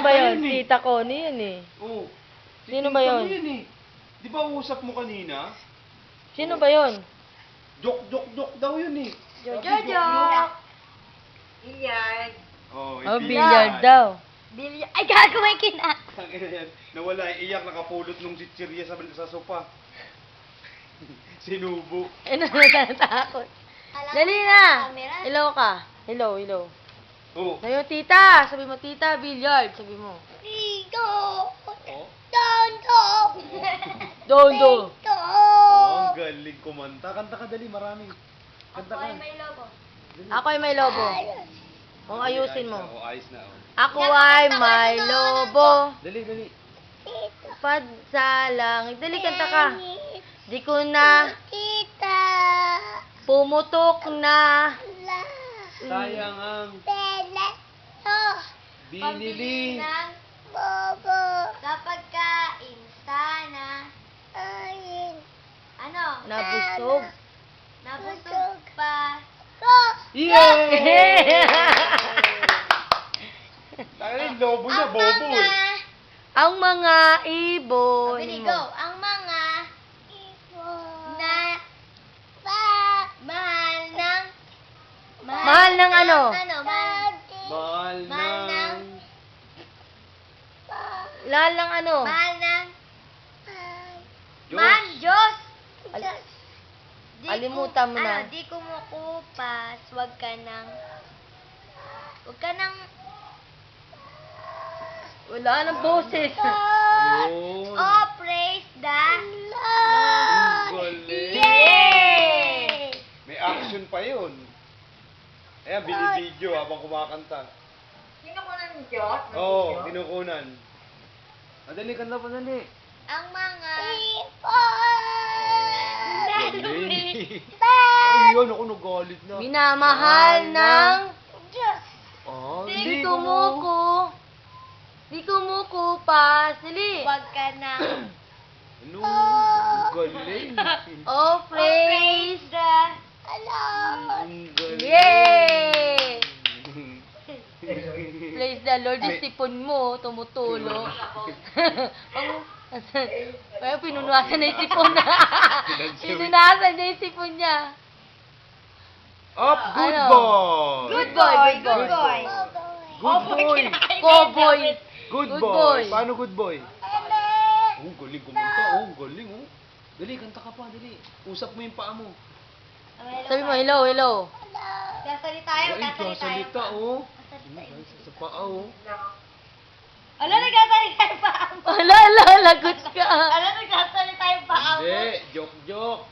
ba yun? Yun eh. Tita Connie yun eh. Oo. Sino ba yun? Eh. Di ba usap mo kanina? Sino ba yun? Jok daw yun eh. Jok. Iyad. Oh, Oh, billiard daw. Bilya. Ay, gago may kina. Tangina yan. Nawala, iyak, nakapulot nung sitsirya sa sopa. Sinubo. Eh, natatakot. Dali na! Hello ka. Hello. Oh. Sabi mo, tita! Sabi mo, tita, billiard. Sabi mo. Tito. Oh. Tonto. Dondo. Tito. Oh, galing kumanta. Kanta ka dali, marami. Kanta ka. may lobo. Ako ay may lobo. Kung ayusin mo. Oh, ayos na. Oh. Ako ay may lobo. Dali. Pad sa langit. Dali, kanta ka. Di ko na Tita. pumutok na. Sayang ang Pele. Oh. binili. ng bobo. Sa pagkain sana. Ayun. Ano? Nabusog. Nabusog pa. Yeah! Tangina, lobo niya, bobo eh. Ang mga ibon Pili mo. go. Ang mga ibon na mahal ng Mahal ng ano? Mahal Mahal ng... Lahal ng ano? Mahal ng Diyos. Mahal Diyos. Kalimutan mo na. Di kumukupas. Wag ka nang Wala nang boses. Yun. Oh, praise the Ang galing. Yay! May action pa yun. Ayan, binibidyo habang kumakanta. Sino ko ng Diyos? Oo, kinukunan. Madali, kanta pa dali. Ang mga Galing. Ayun, ako nagalit na. Minamahal ng Diyos. Ah, di kumukupas. Dali. Wag ka nang Ano? Galing. Oh, praise. the Ang galing. Yay! Praise the Lord. Yung sipon mo, tumutulo. Kaya pinunasan na yung sipon na. Pinunasan niya yung sipon niya. Up, good Ano? boy. Good boy. Good boy. Cowboy. Good Good boy. boy. Paano good boy? Oh, galing kumanta. Oh, galing oh. Dali, kanta ka pa, dali. Usap mo yung paa mo. Sabi mo, hello. Kasalita tayo, Ay, kasalita oh. Sa paa oh. Ala, nagkasalita yung paa mo. Ala, lagot ka. Ala, nagkasalita yung paa mo. Hindi, joke.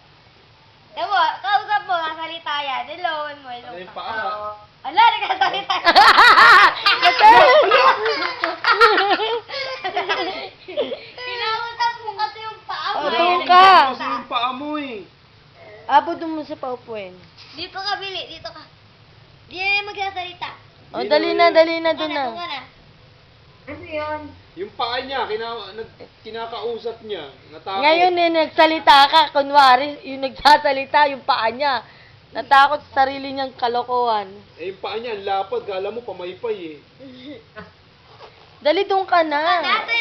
Diba, kausap mo, kasalita yan. Hello mo, hello Ano yung ka. paa? Ala, nagkasalita yung Kinausap mo kasi yung paa mo. Ano ka? Kasi yung paa mo eh. Abot mo sa paupuin. Dito ka, Bili. Dito ka. Di na magsasalita. O, dali na, doon Doon na. na. Ano yun? Yung paa niya, kinakausap niya. Natakot. Ngayon nagsalita ka, kunwari, yung nagsasalita, yung paa niya. Natakot sa sarili niyang kalokohan. Eh, yung paa niya, ang lapad. Kala mo, pamaypay eh. Dali, doon ka na. Dati,